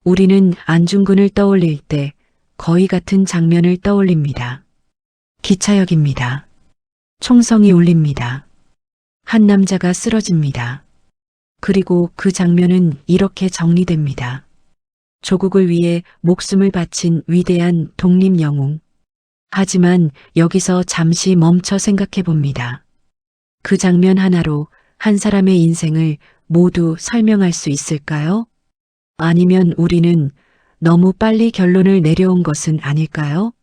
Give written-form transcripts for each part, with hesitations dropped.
우리는 안중근을 떠올릴 때 거의 같은 장면을 떠올립니다. 기차역입니다. 총성이 울립니다. 한 남자가 쓰러집니다. 그리고 그 장면은 이렇게 정리됩니다. 조국을 위해 목숨을 바친 위대한 독립 영웅. 하지만 여기서 잠시 멈춰 생각해 봅니다. 그 장면 하나로 한 사람의 인생을 모두 설명할 수 있을까요? 아니면 우리는 너무 빨리 결론을 내려온 것은 아닐까요?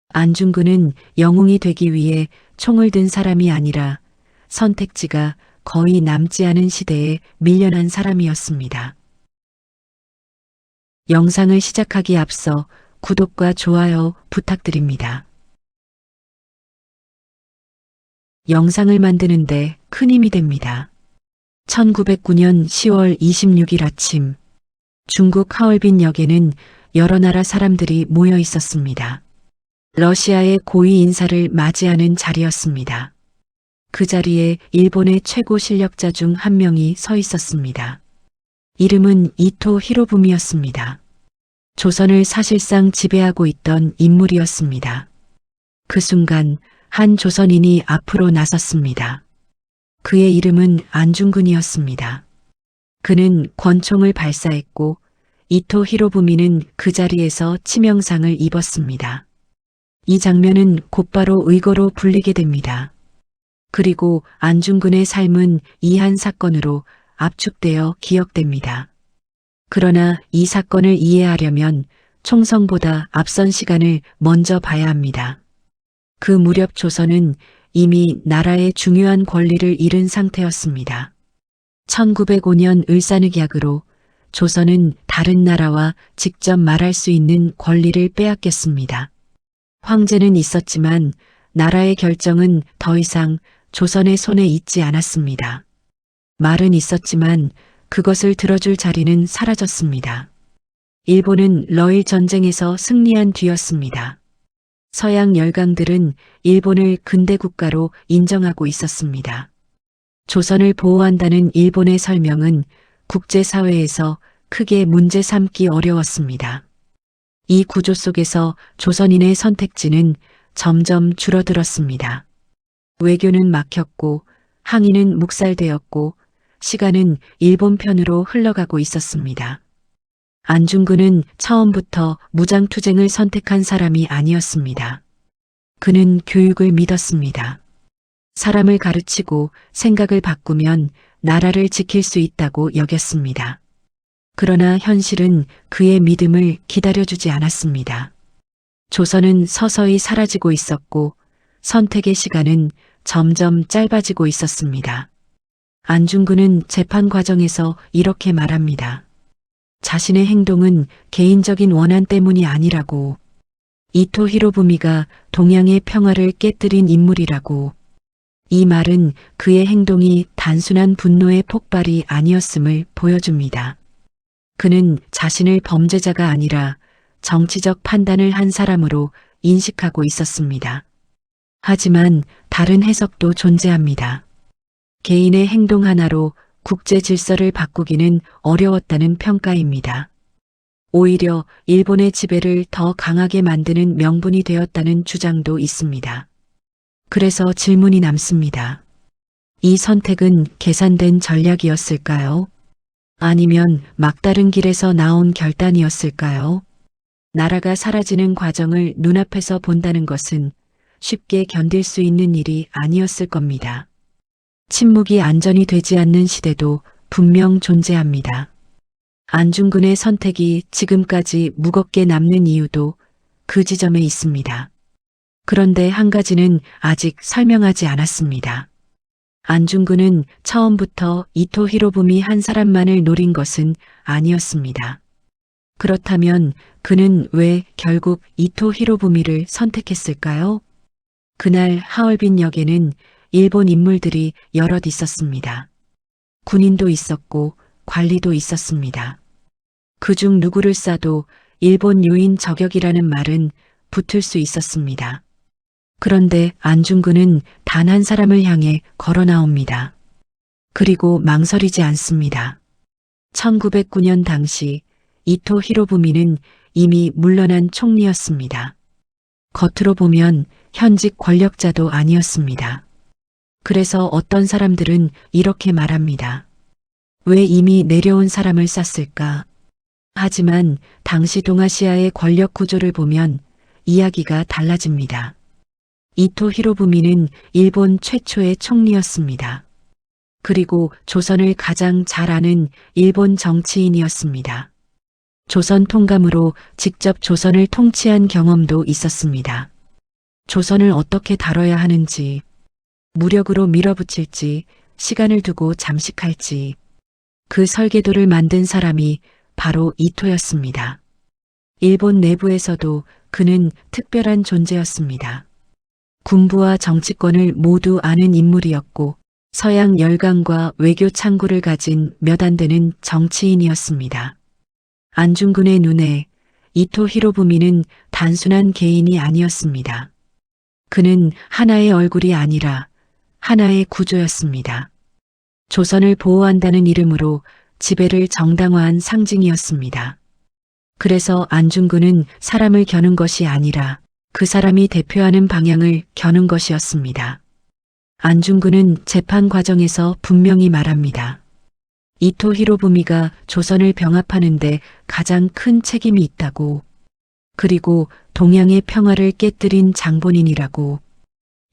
안중근은 영웅이 되기 위해 총을 든 사람이 아니라 선택지가 거의 남지 않은 시대에 밀려난 사람이었습니다. 영상을 시작하기 앞서 구독과 좋아요 부탁드립니다. 영상을 만드는데 큰 힘이 됩니다. 1909년 10월 26일 아침, 중국 하얼빈역에는 여러 나라 사람들이 모여 있었습니다. 러시아의 고위 인사를 맞이하는 자리였습니다. 그 자리에 일본의 최고 실력자 중 한 명이 서 있었습니다. 이름은 이토 히로부미였습니다. 조선을 사실상 지배하고 있던 인물이었습니다. 그 순간 한 조선인이 앞으로 나섰습니다. 그의 이름은 안중근이었습니다. 그는 권총을 발사했고 이토 히로부미는 그 자리에서 치명상을 입었습니다. 이 장면은 곧바로 의거로 불리게 됩니다. 그리고 안중근의 삶은 이 한 사건으로 압축되어 기억됩니다. 그러나 이 사건을 이해하려면 총성보다 앞선 시간을 먼저 봐야 합니다. 그 무렵 조선은 이미 나라의 중요한 권리를 잃은 상태였습니다. 1905년 을사늑약으로 조선은 다른 나라와 직접 말할 수 있는 권리를 빼앗겼습니다. 황제는 있었지만 나라의 결정은 더 이상 조선의 손에 있지 않았습니다. 말은 있었지만 그것을 들어줄 자리는 사라졌습니다. 일본은 러일 전쟁에서 승리한 뒤였습니다. 서양 열강들은 일본을 근대 국가로 인정하고 있었습니다. 조선을 보호한다는 일본의 설명은 국제사회에서 크게 문제 삼기 어려웠습니다. 이 구조 속에서 조선인의 선택지는 점점 줄어들었습니다. 외교는 막혔고 항의는 묵살되었고 시간은 일본 편으로 흘러가고 있었습니다. 안중근은 처음부터 무장투쟁을 선택한 사람이 아니었습니다. 그는 교육을 믿었습니다. 사람을 가르치고 생각을 바꾸면 나라를 지킬 수 있다고 여겼습니다. 그러나 현실은 그의 믿음을 기다려주지 않았습니다. 조선은 서서히 사라지고 있었고 선택의 시간은 점점 짧아지고 있었습니다. 안중근은 재판 과정에서 이렇게 말합니다. 자신의 행동은 개인적인 원한 때문이 아니라고. 이토 히로부미가 동양의 평화를 깨뜨린 인물이라고. 이 말은 그의 행동이 단순한 분노의 폭발이 아니었음을 보여줍니다. 그는 자신을 범죄자가 아니라 정치적 판단을 한 사람으로 인식하고 있었습니다. 하지만 다른 해석도 존재합니다. 개인의 행동 하나로 국제 질서를 바꾸기는 어려웠다는 평가입니다. 오히려 일본의 지배를 더 강하게 만드는 명분이 되었다는 주장도 있습니다. 그래서 질문이 남습니다. 이 선택은 계산된 전략이었을까요? 아니면 막다른 길에서 나온 결단이었을까요? 나라가 사라지는 과정을 눈앞에서 본다는 것은 쉽게 견딜 수 있는 일이 아니었을 겁니다. 침묵이 안전이 되지 않는 시대도 분명 존재합니다. 안중근의 선택이 지금까지 무겁게 남는 이유도 그 지점에 있습니다. 그런데 한 가지는 아직 설명하지 않았습니다. 안중근은 처음부터 이토 히로부미 한 사람만을 노린 것은 아니었습니다. 그렇다면 그는 왜 결국 이토 히로부미를 선택했을까요? 그날 하얼빈역에는 일본 인물들이 여럿 있었습니다. 군인도 있었고 관리도 있었습니다. 그중 누구를 쏴도 일본 요인 저격이라는 말은 붙을 수 있었습니다. 그런데 안중근은 단 한 사람을 향해 걸어 나옵니다. 그리고 망설이지 않습니다. 1909년 당시 이토 히로부미는 이미 물러난 총리였습니다. 겉으로 보면 현직 권력자도 아니었습니다. 그래서 어떤 사람들은 이렇게 말합니다. 왜 이미 내려온 사람을 쐈을까? 하지만 당시 동아시아의 권력 구조를 보면 이야기가 달라집니다. 이토 히로부미는 일본 최초의 총리였습니다. 그리고 조선을 가장 잘 아는 일본 정치인이었습니다. 조선 통감으로 직접 조선을 통치한 경험도 있었습니다. 조선을 어떻게 다뤄야 하는지, 무력으로 밀어붙일지, 시간을 두고 잠식할지, 그 설계도를 만든 사람이 바로 이토였습니다. 일본 내부에서도 그는 특별한 존재였습니다. 군부와 정치권을 모두 아는 인물이었고 서양 열강과 외교 창구를 가진 몇 안 되는 정치인이었습니다. 안중근의 눈에 이토 히로부미는 단순한 개인이 아니었습니다. 그는 하나의 얼굴이 아니라 하나의 구조였습니다. 조선을 보호한다는 이름으로 지배를 정당화한 상징이었습니다. 그래서 안중근은 사람을 겨눈 것이 아니라 그 사람이 대표하는 방향을 겨눈 것이었습니다. 안중근은 재판 과정에서 분명히 말합니다. 이토 히로부미가 조선을 병합하는데 가장 큰 책임이 있다고. 그리고 동양의 평화를 깨뜨린 장본인이라고.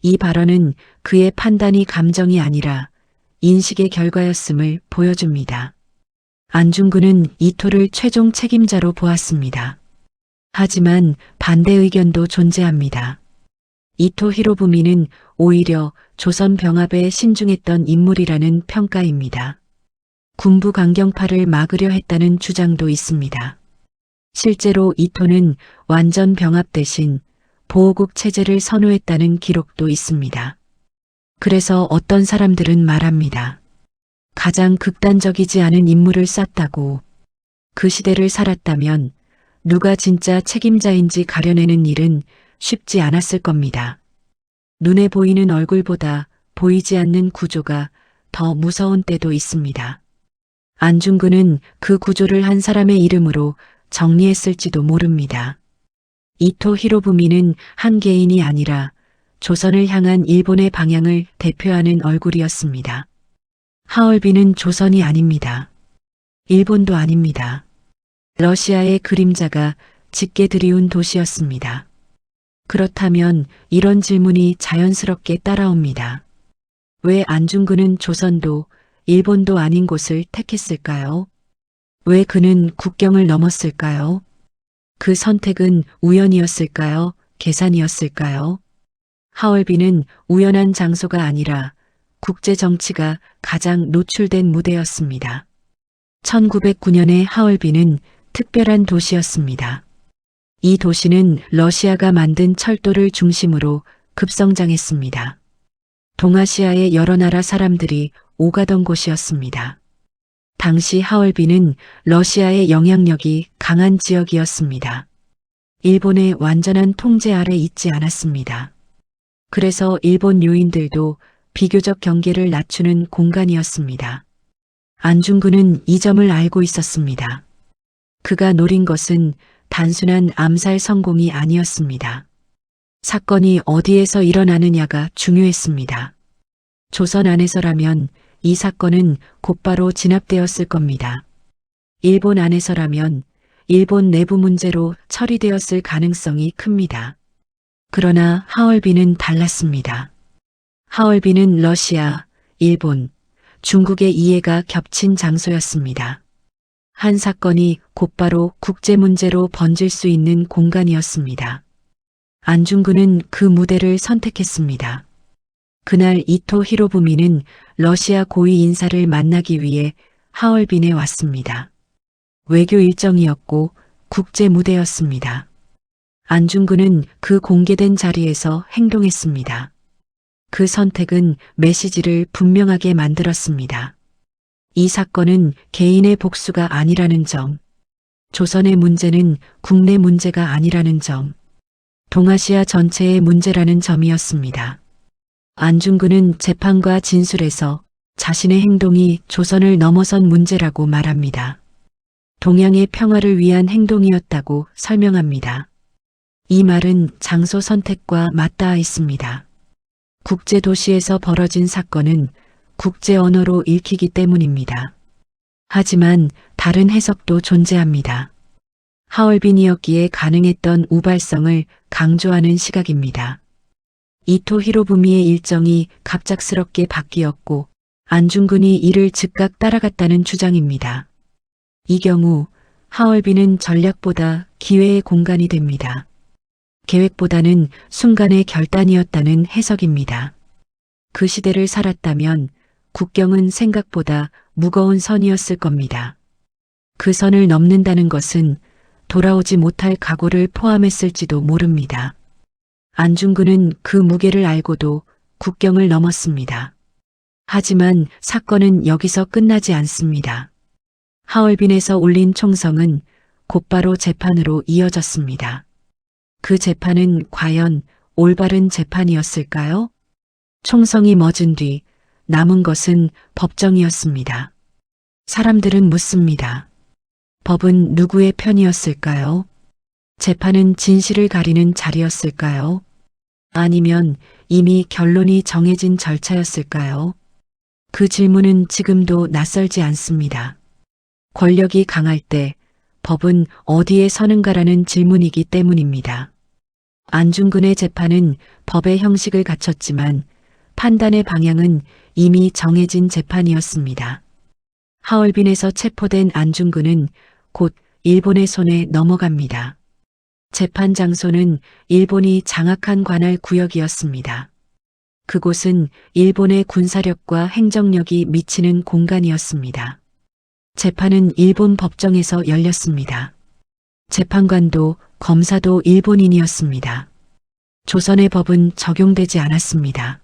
이 발언은 그의 판단이 감정이 아니라 인식의 결과였음을 보여줍니다. 안중근은 이토를 최종 책임자로 보았습니다. 하지만 반대 의견도 존재합니다. 이토 히로부미는 오히려 조선 병합에 신중했던 인물이라는 평가입니다. 군부 강경파를 막으려 했다는 주장도 있습니다. 실제로 이토는 완전 병합 대신 보호국 체제를 선호했다는 기록도 있습니다. 그래서 어떤 사람들은 말합니다. 가장 극단적이지 않은 인물을 쐈다고. 그 시대를 살았다면 누가 진짜 책임자인지 가려내는 일은 쉽지 않았을 겁니다. 눈에 보이는 얼굴보다 보이지 않는 구조가 더 무서운 때도 있습니다. 안중근은 그 구조를 한 사람의 이름으로 정리했을지도 모릅니다. 이토 히로부미는 한 개인이 아니라 조선을 향한 일본의 방향을 대표하는 얼굴이었습니다. 하얼빈은 조선이 아닙니다. 일본도 아닙니다. 러시아의 그림자가 짙게 드리운 도시였습니다. 그렇다면 이런 질문이 자연스럽게 따라옵니다. 왜 안중근은 조선도 일본도 아닌 곳을 택했을까요? 왜 그는 국경을 넘었을까요? 그 선택은 우연이었을까요? 계산이었을까요? 하얼빈은 우연한 장소가 아니라 국제 정치가 가장 노출된 무대였습니다. 1909년의 하얼빈은 특별한 도시였습니다. 이 도시는 러시아가 만든 철도를 중심으로 급성장했습니다. 동아시아의 여러 나라 사람들이 오가던 곳이었습니다. 당시 하얼빈은 러시아의 영향력이 강한 지역이었습니다. 일본의 완전한 통제 아래 있지 않았습니다. 그래서 일본 요인들도 비교적 경계를 낮추는 공간이었습니다. 안중근은 이 점을 알고 있었습니다. 그가 노린 것은 단순한 암살 성공이 아니었습니다. 사건이 어디에서 일어나느냐가 중요했습니다. 조선 안에서라면 이 사건은 곧바로 진압되었을 겁니다. 일본 안에서라면 일본 내부 문제로 처리되었을 가능성이 큽니다. 그러나 하얼빈은 달랐습니다. 하얼빈은 러시아, 일본, 중국의 이해가 겹친 장소였습니다. 한 사건이 곧바로 국제 문제로 번질 수 있는 공간이었습니다. 안중근은 그 무대를 선택했습니다. 그날 이토 히로부미는 러시아 고위 인사를 만나기 위해 하얼빈에 왔습니다. 외교 일정이었고 국제 무대였습니다. 안중근은 그 공개된 자리에서 행동했습니다. 그 선택은 메시지를 분명하게 만들었습니다. 이 사건은 개인의 복수가 아니라는 점, 조선의 문제는 국내 문제가 아니라는 점, 동아시아 전체의 문제라는 점이었습니다. 안중근은 재판과 진술에서 자신의 행동이 조선을 넘어선 문제라고 말합니다. 동양의 평화를 위한 행동이었다고 설명합니다. 이 말은 장소 선택과 맞닿아 있습니다. 국제도시에서 벌어진 사건은 국제 언어로 읽히기 때문입니다. 하지만 다른 해석도 존재합니다. 하얼빈이었기에 가능했던 우발성을 강조하는 시각입니다. 이토 히로부미의 일정이 갑작스럽게 바뀌었고 안중근이 이를 즉각 따라갔다는 주장입니다. 이 경우 하얼빈은 전략보다 기회의 공간이 됩니다. 계획보다는 순간의 결단이었다는 해석입니다. 그 시대를 살았다면 국경은 생각보다 무거운 선이었을 겁니다. 그 선을 넘는다는 것은 돌아오지 못할 각오를 포함했을지도 모릅니다. 안중근은 그 무게를 알고도 국경을 넘었습니다. 하지만 사건은 여기서 끝나지 않습니다. 하얼빈에서 올린 총성은 곧바로 재판으로 이어졌습니다. 그 재판은 과연 올바른 재판이었을까요? 총성이 멎은 뒤 남은 것은 법정이었습니다. 사람들은 묻습니다. 법은 누구의 편이었을까요? 재판은 진실을 가리는 자리였을까요? 아니면 이미 결론이 정해진 절차였을까요? 그 질문은 지금도 낯설지 않습니다. 권력이 강할 때 법은 어디에 서는가라는 질문이기 때문입니다. 안중근의 재판은 법의 형식을 갖췄지만 판단의 방향은 이미 정해진 재판이었습니다. 하얼빈에서 체포된 안중근은 곧 일본의 손에 넘어갑니다. 재판 장소는 일본이 장악한 관할 구역이었습니다. 그곳은 일본의 군사력과 행정력이 미치는 공간이었습니다. 재판은 일본 법정에서 열렸습니다. 재판관도 검사도 일본인이었습니다. 조선의 법은 적용되지 않았습니다.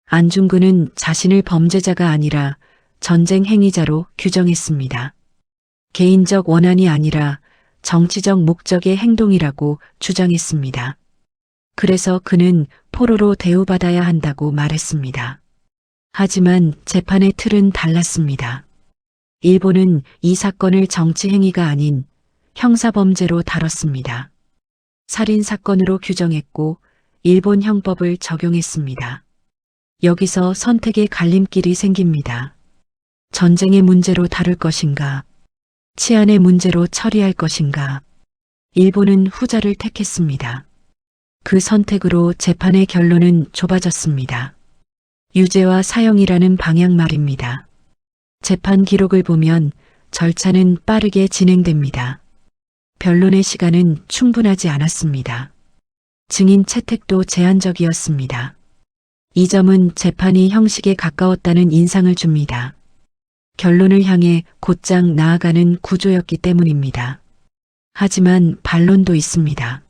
안중근은 자신을 범죄자가 아니라 전쟁 행위자로 규정했습니다. 개인적 원한이 아니라 정치적 목적의 행동이라고 주장했습니다. 그래서 그는 포로로 대우받아야 한다고 말했습니다. 하지만 재판의 틀은 달랐습니다. 일본은 이 사건을 정치 행위가 아닌 형사범죄로 다뤘습니다. 살인사건으로 규정했고 일본 형법을 적용했습니다. 여기서 선택의 갈림길이 생깁니다. 전쟁의 문제로 다룰 것인가? 치안의 문제로 처리할 것인가? 일본은 후자를 택했습니다. 그 선택으로 재판의 결론은 좁아졌습니다. 유죄와 사형이라는 방향 말입니다. 재판 기록을 보면 절차는 빠르게 진행됩니다. 변론의 시간은 충분하지 않았습니다. 증인 채택도 제한적이었습니다. 이 점은 재판이 형식에 가까웠다는 인상을 줍니다. 결론을 향해 곧장 나아가는 구조였기 때문입니다. 하지만 반론도 있습니다.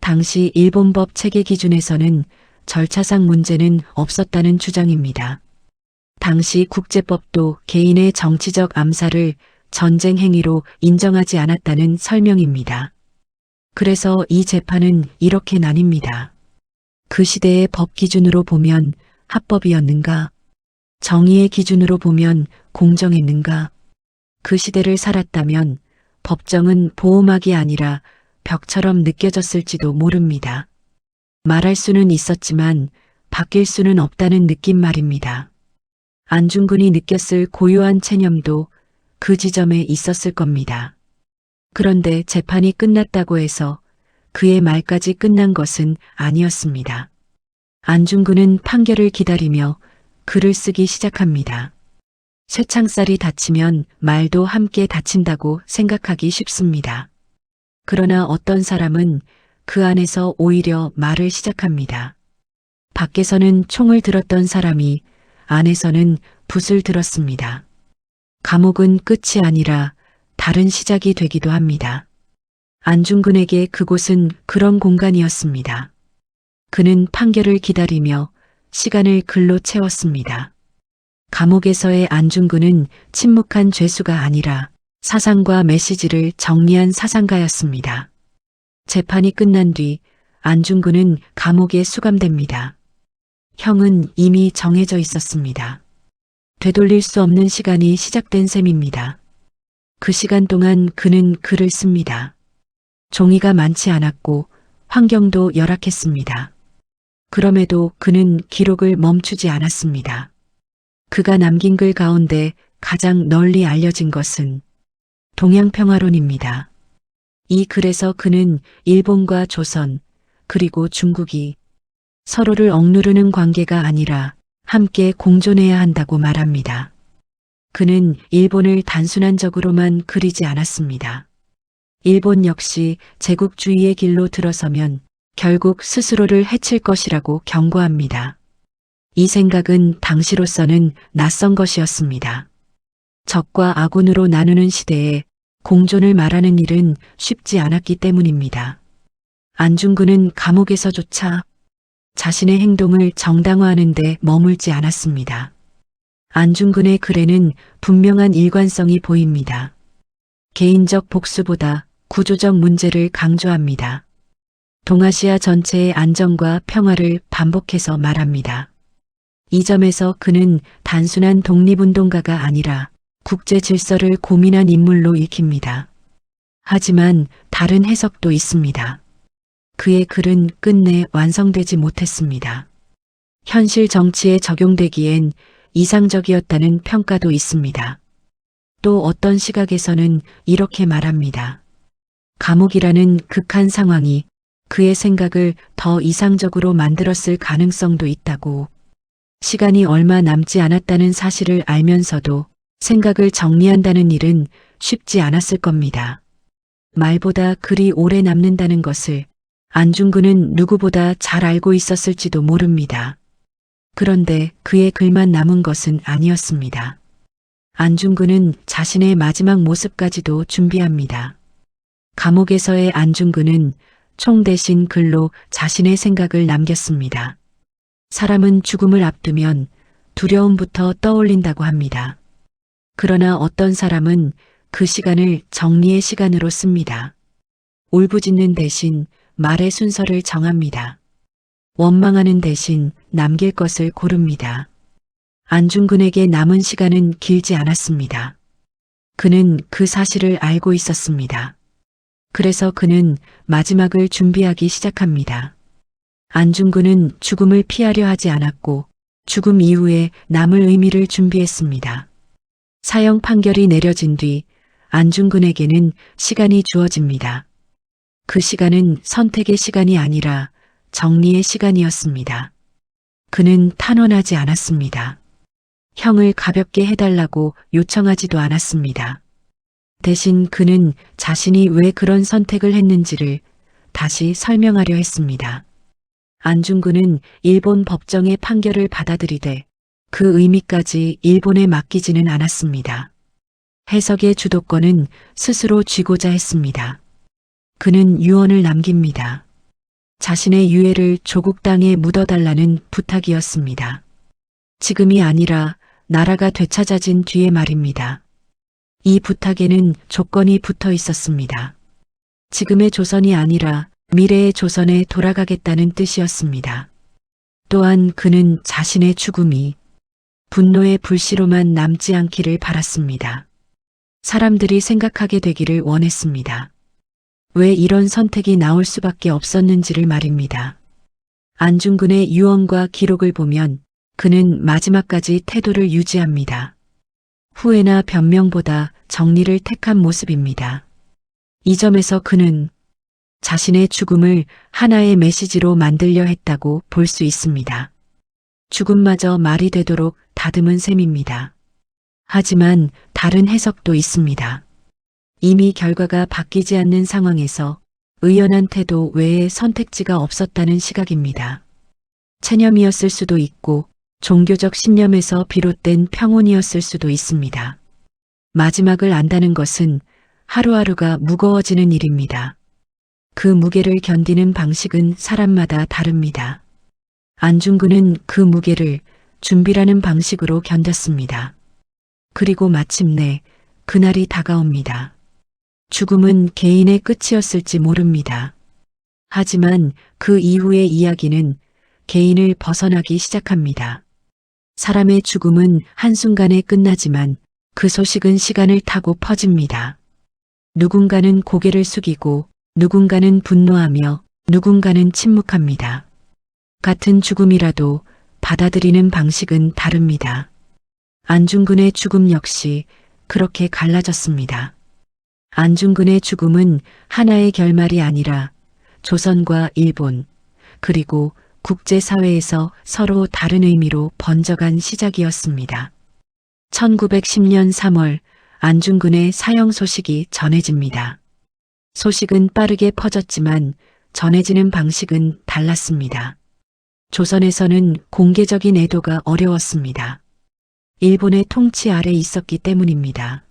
당시 일본법 체계 기준에서는 절차상 문제는 없었다는 주장입니다. 당시 국제법도 개인의 정치적 암살을 전쟁 행위로 인정하지 않았다는 설명입니다. 그래서 이 재판은 이렇게 나뉩니다. 그 시대의 법 기준으로 보면 합법이었는가? 정의의 기준으로 보면 공정했는가? 그 시대를 살았다면 법정은 보호막이 아니라 벽처럼 느껴졌을지도 모릅니다. 말할 수는 있었지만 바뀔 수는 없다는 느낌 말입니다. 안중근이 느꼈을 고요한 체념도 그 지점에 있었을 겁니다. 그런데 재판이 끝났다고 해서 그의 말까지 끝난 것은 아니었습니다. 안중근은 판결을 기다리며 글을 쓰기 시작합니다. 쇠창살이 닫히면 말도 함께 닫힌다고 생각하기 쉽습니다. 그러나 어떤 사람은 그 안에서 오히려 말을 시작합니다. 밖에서는 총을 들었던 사람이 안에서는 붓을 들었습니다. 감옥은 끝이 아니라 다른 시작이 되기도 합니다. 안중근에게 그곳은 그런 공간이었습니다. 그는 판결을 기다리며 시간을 글로 채웠습니다. 감옥에서의 안중근은 침묵한 죄수가 아니라 사상과 메시지를 정리한 사상가였습니다. 재판이 끝난 뒤 안중근은 감옥에 수감됩니다. 형은 이미 정해져 있었습니다. 되돌릴 수 없는 시간이 시작된 셈입니다. 그 시간 동안 그는 글을 씁니다. 종이가 많지 않았고 환경도 열악했습니다. 그럼에도 그는 기록을 멈추지 않았습니다. 그가 남긴 글 가운데 가장 널리 알려진 것은 동양평화론입니다. 이 글에서 그는 일본과 조선 그리고 중국이 서로를 억누르는 관계가 아니라 함께 공존해야 한다고 말합니다. 그는 일본을 단순한 적으로만 그리지 않았습니다. 일본 역시 제국주의의 길로 들어서면 결국 스스로를 해칠 것이라고 경고합니다. 이 생각은 당시로서는 낯선 것이었습니다. 적과 아군으로 나누는 시대에 공존을 말하는 일은 쉽지 않았기 때문입니다. 안중근은 감옥에서조차 자신의 행동을 정당화하는 데 머물지 않았습니다. 안중근의 글에는 분명한 일관성이 보입니다. 개인적 복수보다 구조적 문제를 강조합니다. 동아시아 전체의 안정과 평화를 반복해서 말합니다. 이 점에서 그는 단순한 독립운동가가 아니라 국제 질서를 고민한 인물로 읽힙니다. 하지만 다른 해석도 있습니다. 그의 글은 끝내 완성되지 못했습니다. 현실 정치에 적용되기엔 이상적이었다는 평가도 있습니다. 또 어떤 시각에서는 이렇게 말합니다. 감옥이라는 극한 상황이 그의 생각을 더 이상적으로 만들었을 가능성도 있다고, 시간이 얼마 남지 않았다는 사실을 알면서도 생각을 정리한다는 일은 쉽지 않았을 겁니다. 말보다 글이 오래 남는다는 것을 안중근은 누구보다 잘 알고 있었을지도 모릅니다. 그런데 그의 글만 남은 것은 아니었습니다. 안중근은 자신의 마지막 모습까지도 준비합니다. 감옥에서의 안중근은 총 대신 글로 자신의 생각을 남겼습니다. 사람은 죽음을 앞두면 두려움부터 떠올린다고 합니다. 그러나 어떤 사람은 그 시간을 정리의 시간으로 씁니다. 울부짖는 대신 말의 순서를 정합니다. 원망하는 대신 남길 것을 고릅니다. 안중근에게 남은 시간은 길지 않았습니다. 그는 그 사실을 알고 있었습니다. 그래서 그는 마지막을 준비하기 시작합니다. 안중근은 죽음을 피하려 하지 않았고 죽음 이후에 남을 의미를 준비했습니다. 사형 판결이 내려진 뒤 안중근에게는 시간이 주어집니다. 그 시간은 선택의 시간이 아니라 정리의 시간이었습니다. 그는 탄원하지 않았습니다. 형을 가볍게 해달라고 요청하지도 않았습니다. 대신 그는 자신이 왜 그런 선택을 했는지를 다시 설명하려 했습니다. 안중근은 일본 법정의 판결을 받아들이되 그 의미까지 일본에 맡기지는 않았습니다. 해석의 주도권은 스스로 쥐고자 했습니다. 그는 유언을 남깁니다. 자신의 유해를 조국 땅에 묻어달라는 부탁이었습니다. 지금이 아니라 나라가 되찾아진 뒤의 말입니다. 이 부탁에는 조건이 붙어 있었습니다. 지금의 조선이 아니라 미래의 조선에 돌아가겠다는 뜻이었습니다. 또한 그는 자신의 죽음이 분노의 불씨로만 남지 않기를 바랐습니다. 사람들이 생각하게 되기를 원했습니다. 왜 이런 선택이 나올 수밖에 없었는지를 말입니다. 안중근의 유언과 기록을 보면 그는 마지막까지 태도를 유지합니다. 후회나 변명보다 정리를 택한 모습입니다. 이 점에서 그는 자신의 죽음을 하나의 메시지로 만들려 했다고 볼 수 있습니다. 죽음마저 말이 되도록 다듬은 셈입니다. 하지만 다른 해석도 있습니다. 이미 결과가 바뀌지 않는 상황에서 의연한 태도 외에 선택지가 없었다는 시각입니다. 체념이었을 수도 있고 종교적 신념에서 비롯된 평온이었을 수도 있습니다. 마지막을 안다는 것은 하루하루가 무거워지는 일입니다. 그 무게를 견디는 방식은 사람마다 다릅니다. 안중근은 그 무게를 준비라는 방식으로 견뎠습니다. 그리고 마침내 그날이 다가옵니다. 죽음은 개인의 끝이었을지 모릅니다. 하지만 그 이후의 이야기는 개인을 벗어나기 시작합니다. 사람의 죽음은 한순간에 끝나지만 그 소식은 시간을 타고 퍼집니다. 누군가는 고개를 숙이고 누군가는 분노하며 누군가는 침묵합니다. 같은 죽음이라도 받아들이는 방식은 다릅니다. 안중근의 죽음 역시 그렇게 갈라졌습니다. 안중근의 죽음은 하나의 결말이 아니라 조선과 일본, 그리고 국제사회에서 서로 다른 의미로 번져간 시작이었습니다. 1910년 3월 안중근의 사형 소식이 전해집니다. 소식은 빠르게 퍼졌지만 전해지는 방식은 달랐습니다. 조선에서는 공개적인 애도가 어려웠습니다. 일본의 통치 아래 있었기 때문입니다.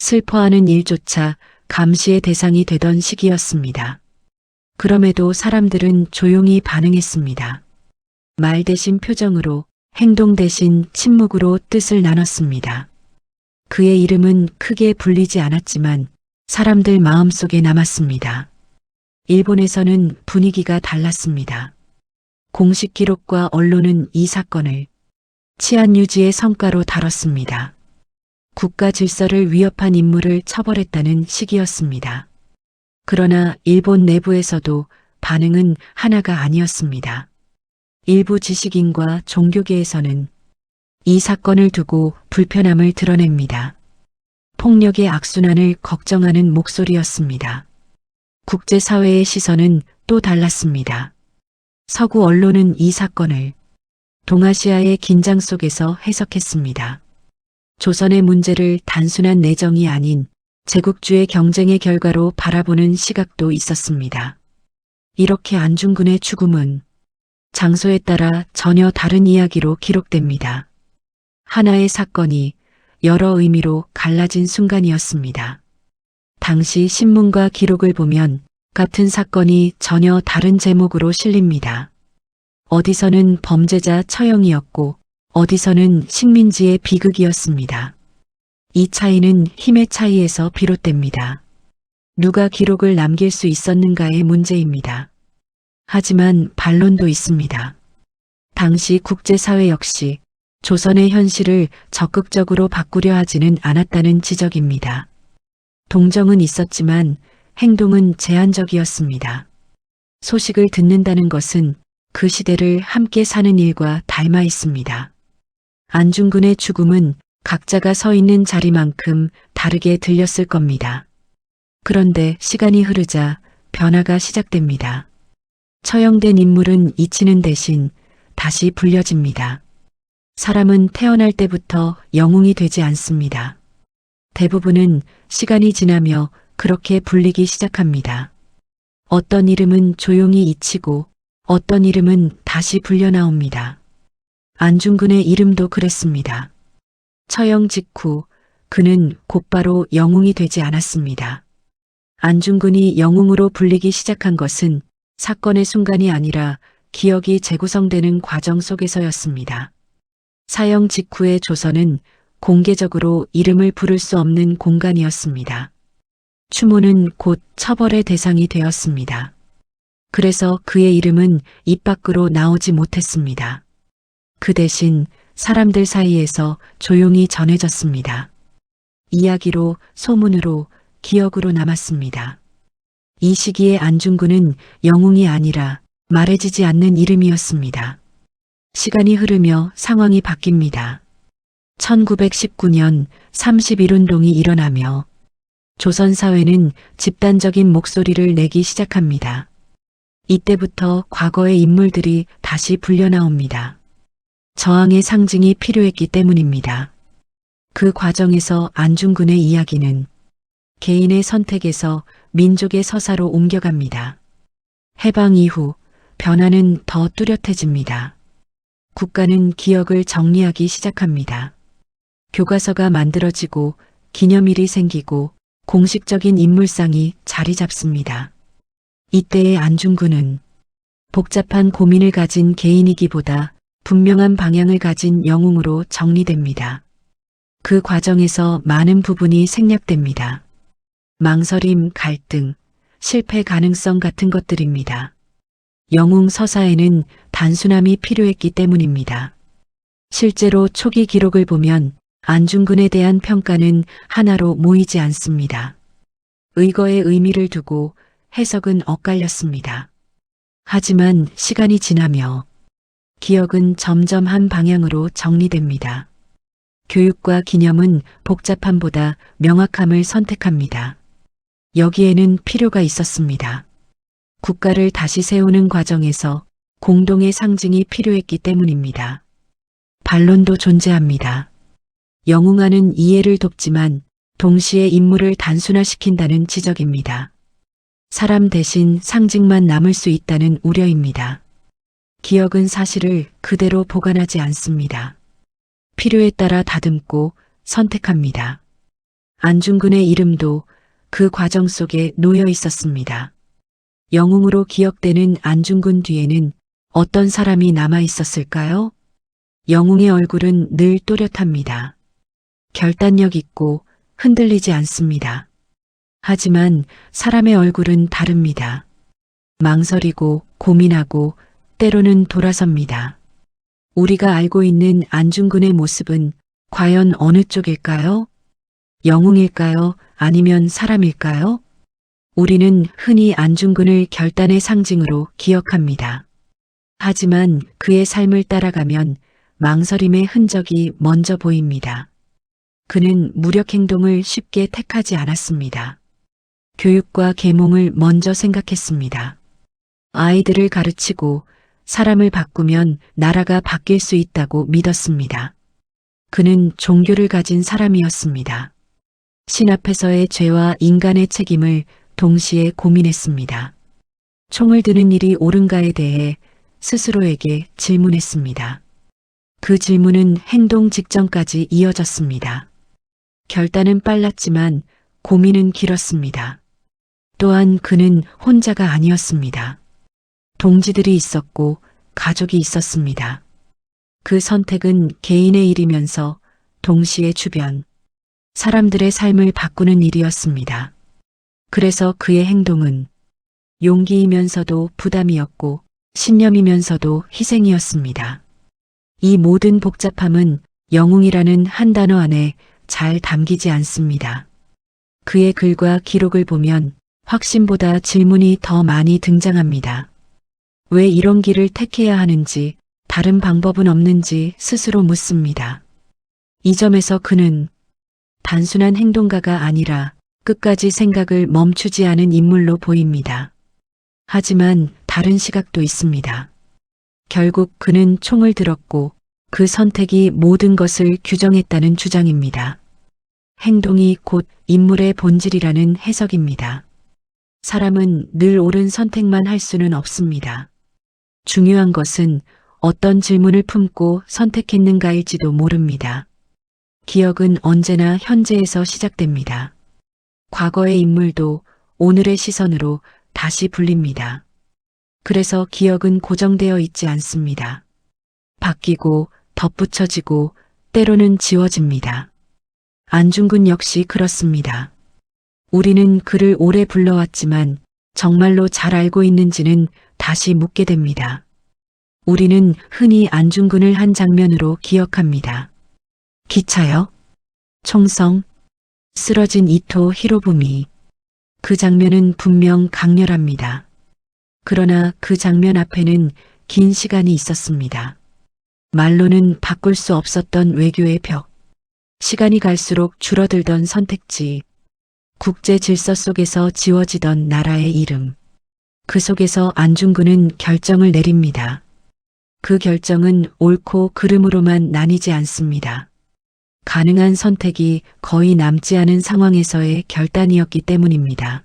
슬퍼하는 일조차 감시의 대상이 되던 시기였습니다. 그럼에도 사람들은 조용히 반응했습니다. 말 대신 표정으로, 행동 대신 침묵으로 뜻을 나눴습니다. 그의 이름은 크게 불리지 않았지만 사람들 마음속에 남았습니다. 일본에서는 분위기가 달랐습니다. 공식 기록과 언론은 이 사건을 치안 유지의 성과로 다뤘습니다. 국가 질서를 위협한 인물을 처벌했다는 시기였습니다. 그러나 일본 내부에서도 반응은 하나가 아니었습니다. 일부 지식인과 종교계에서는 이 사건을 두고 불편함을 드러냅니다. 폭력의 악순환을 걱정하는 목소리였습니다. 국제사회의 시선은 또 달랐습니다. 서구 언론은 이 사건을 동아시아의 긴장 속에서 해석했습니다. 조선의 문제를 단순한 내정이 아닌 제국주의 경쟁의 결과로 바라보는 시각도 있었습니다. 이렇게 안중근의 죽음은 장소에 따라 전혀 다른 이야기로 기록됩니다. 하나의 사건이 여러 의미로 갈라진 순간이었습니다. 당시 신문과 기록을 보면 같은 사건이 전혀 다른 제목으로 실립니다. 어디서는 범죄자 처형이었고 어디서는 식민지의 비극이었습니다. 이 차이는 힘의 차이에서 비롯됩니다. 누가 기록을 남길 수 있었는가의 문제입니다. 하지만 반론도 있습니다. 당시 국제사회 역시 조선의 현실을 적극적으로 바꾸려 하지는 않았다는 지적입니다. 동정은 있었지만 행동은 제한적이었습니다. 소식을 듣는다는 것은 그 시대를 함께 사는 일과 닮아 있습니다. 안중근의 죽음은 각자가 서 있는 자리만큼 다르게 들렸을 겁니다. 그런데 시간이 흐르자 변화가 시작됩니다. 처형된 인물은 잊히는 대신 다시 불려집니다. 사람은 태어날 때부터 영웅이 되지 않습니다. 대부분은 시간이 지나며 그렇게 불리기 시작합니다. 어떤 이름은 조용히 잊히고 어떤 이름은 다시 불려 나옵니다. 안중근의 이름도 그랬습니다. 처형 직후 그는 곧바로 영웅이 되지 않았습니다. 안중근이 영웅으로 불리기 시작한 것은 사건의 순간이 아니라 기억이 재구성되는 과정 속에서였습니다. 사형 직후의 조선은 공개적으로 이름을 부를 수 없는 공간이었습니다. 추모는 곧 처벌의 대상이 되었습니다. 그래서 그의 이름은 입 밖으로 나오지 못했습니다. 그 대신 사람들 사이에서 조용히 전해졌습니다. 이야기로, 소문으로, 기억으로 남았습니다. 이 시기에 안중근은 영웅이 아니라 말해지지 않는 이름이었습니다. 시간이 흐르며 상황이 바뀝니다. 1919년 31운동이 일어나며 조선 사회는 집단적인 목소리를 내기 시작합니다. 이때부터 과거의 인물들이 다시 불려나옵니다. 저항의 상징이 필요했기 때문입니다. 그 과정에서 안중근의 이야기는 개인의 선택에서 민족의 서사로 옮겨갑니다. 해방 이후 변화는 더 뚜렷해집니다. 국가는 기억을 정리하기 시작합니다. 교과서가 만들어지고 기념일이 생기고 공식적인 인물상이 자리 잡습니다. 이때의 안중근은 복잡한 고민을 가진 개인이기보다 분명한 방향을 가진 영웅으로 정리됩니다. 그 과정에서 많은 부분이 생략됩니다. 망설임, 갈등, 실패 가능성 같은 것들입니다. 영웅 서사에는 단순함이 필요했기 때문입니다. 실제로 초기 기록을 보면 안중근에 대한 평가는 하나로 모이지 않습니다. 의거의 의미를 두고 해석은 엇갈렸습니다. 하지만 시간이 지나며 기억은 점점 한 방향으로 정리됩니다. 교육과 기념은 복잡함보다 명확함을 선택합니다. 여기에는 필요가 있었습니다. 국가를 다시 세우는 과정에서 공동의 상징이 필요했기 때문입니다. 반론도 존재합니다. 영웅화는 이해를 돕지만 동시에 인물을 단순화시킨다는 지적입니다. 사람 대신 상징만 남을 수 있다는 우려입니다. 기억은 사실을 그대로 보관하지 않습니다. 필요에 따라 다듬고 선택합니다. 안중근의 이름도 그 과정 속에 놓여 있었습니다. 영웅으로 기억되는 안중근 뒤에는 어떤 사람이 남아 있었을까요? 영웅의 얼굴은 늘 또렷합니다. 결단력 있고 흔들리지 않습니다. 하지만 사람의 얼굴은 다릅니다. 망설이고 고민하고 때로는 돌아섭니다. 우리가 알고 있는 안중근의 모습은 과연 어느 쪽일까요? 영웅일까요? 아니면 사람일까요? 우리는 흔히 안중근을 결단의 상징으로 기억합니다. 하지만 그의 삶을 따라가면 망설임의 흔적이 먼저 보입니다. 그는 무력 행동을 쉽게 택하지 않았습니다. 교육과 계몽을 먼저 생각했습니다. 아이들을 가르치고 사람을 바꾸면 나라가 바뀔 수 있다고 믿었습니다. 그는 종교를 가진 사람이었습니다. 신 앞에서의 죄와 인간의 책임을 동시에 고민했습니다. 총을 드는 일이 옳은가에 대해 스스로에게 질문했습니다. 그 질문은 행동 직전까지 이어졌습니다. 결단은 빨랐지만 고민은 길었습니다. 또한 그는 혼자가 아니었습니다. 동지들이 있었고 가족이 있었습니다. 그 선택은 개인의 일이면서 동시에 주변 사람들의 삶을 바꾸는 일이었습니다. 그래서 그의 행동은 용기이면서도 부담이었고 신념이면서도 희생이었습니다. 이 모든 복잡함은 영웅이라는 한 단어 안에 잘 담기지 않습니다. 그의 글과 기록을 보면 확신보다 질문이 더 많이 등장합니다. 왜 이런 길을 택해야 하는지, 다른 방법은 없는지 스스로 묻습니다. 이 점에서 그는 단순한 행동가가 아니라 끝까지 생각을 멈추지 않은 인물로 보입니다. 하지만 다른 시각도 있습니다. 결국 그는 총을 들었고 그 선택이 모든 것을 규정했다는 주장입니다. 행동이 곧 인물의 본질이라는 해석입니다. 사람은 늘 옳은 선택만 할 수는 없습니다. 중요한 것은 어떤 질문을 품고 선택했는가일지도 모릅니다. 기억은 언제나 현재에서 시작됩니다. 과거의 인물도 오늘의 시선으로 다시 불립니다. 그래서 기억은 고정되어 있지 않습니다. 바뀌고 덧붙여지고 때로는 지워집니다. 안중근 역시 그렇습니다. 우리는 그를 오래 불러왔지만 정말로 잘 알고 있는지는 다시 묻게 됩니다. 우리는 흔히 안중근을 한 장면으로 기억합니다. 기차역, 총성, 쓰러진 이토 히로부미. 그 장면은 분명 강렬합니다. 그러나 그 장면 앞에는 긴 시간이 있었습니다. 말로는 바꿀 수 없었던 외교의 벽, 시간이 갈수록 줄어들던 선택지, 국제 질서 속에서 지워지던 나라의 이름. 그 속에서 안중근은 결정을 내립니다. 그 결정은 옳고 그름으로만 나뉘지 않습니다. 가능한 선택이 거의 남지 않은 상황에서의 결단이었기 때문입니다.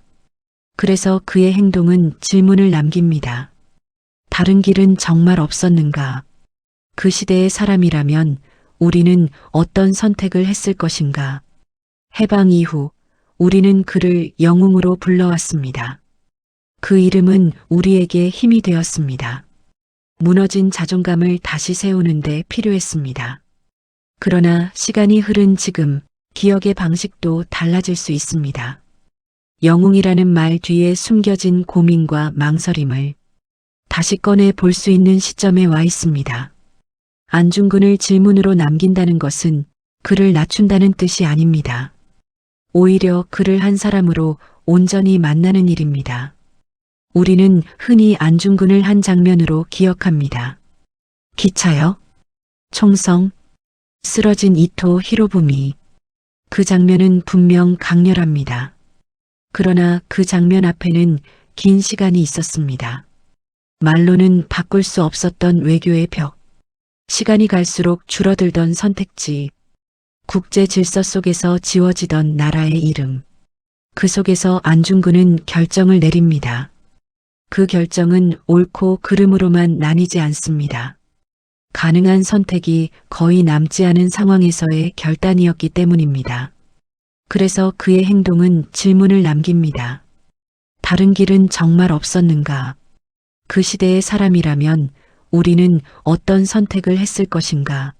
그래서 그의 행동은 질문을 남깁니다. 다른 길은 정말 없었는가? 그 시대의 사람이라면 우리는 어떤 선택을 했을 것인가? 해방 이후 우리는 그를 영웅으로 불러왔습니다. 그 이름은 우리에게 힘이 되었습니다. 무너진 자존감을 다시 세우는데 필요했습니다. 그러나 시간이 흐른 지금 기억의 방식도 달라질 수 있습니다. 영웅이라는 말 뒤에 숨겨진 고민과 망설임을 다시 꺼내 볼 수 있는 시점에 와 있습니다. 안중근을 질문으로 남긴다는 것은 그를 낮춘다는 뜻이 아닙니다. 오히려 그를 한 사람으로 온전히 만나는 일입니다. 우리는 흔히 안중근을 한 장면으로 기억합니다. 기차역, 총성, 쓰러진 이토 히로부미. 그 장면은 분명 강렬합니다. 그러나 그 장면 앞에는 긴 시간이 있었습니다. 말로는 바꿀 수 없었던 외교의 벽, 시간이 갈수록 줄어들던 선택지, 국제 질서 속에서 지워지던 나라의 이름. 그 속에서 안중근은 결정을 내립니다. 그 결정은 옳고 그름으로만 나뉘지 않습니다. 가능한 선택이 거의 남지 않은 상황에서의 결단이었기 때문입니다. 그래서 그의 행동은 질문을 남깁니다. 다른 길은 정말 없었는가? 그 시대의 사람이라면 우리는 어떤 선택을 했을 것인가?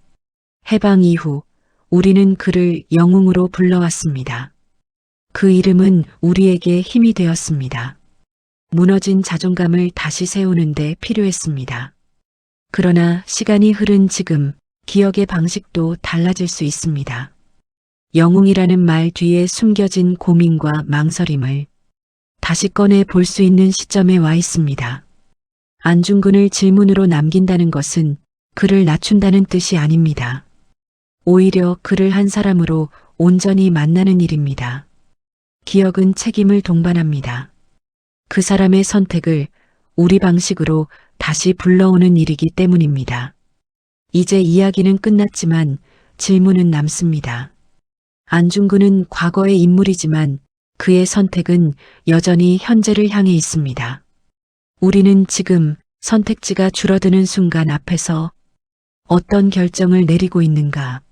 해방 이후 우리는 그를 영웅으로 불러왔습니다. 그 이름은 우리에게 힘이 되었습니다. 무너진 자존감을 다시 세우는데 필요했습니다. 그러나 시간이 흐른 지금 기억의 방식도 달라질 수 있습니다. 영웅이라는 말 뒤에 숨겨진 고민과 망설임을 다시 꺼내 볼 수 있는 시점에 와 있습니다. 안중근을 질문으로 남긴다는 것은 그를 낮춘다는 뜻이 아닙니다. 오히려 그를 한 사람으로 온전히 만나는 일입니다. 기억은 책임을 동반합니다. 그 사람의 선택을 우리 방식으로 다시 불러오는 일이기 때문입니다. 이제 이야기는 끝났지만 질문은 남습니다. 안중근은 과거의 인물이지만 그의 선택은 여전히 현재를 향해 있습니다. 우리는 지금 선택지가 줄어드는 순간 앞에서 어떤 결정을 내리고 있는가?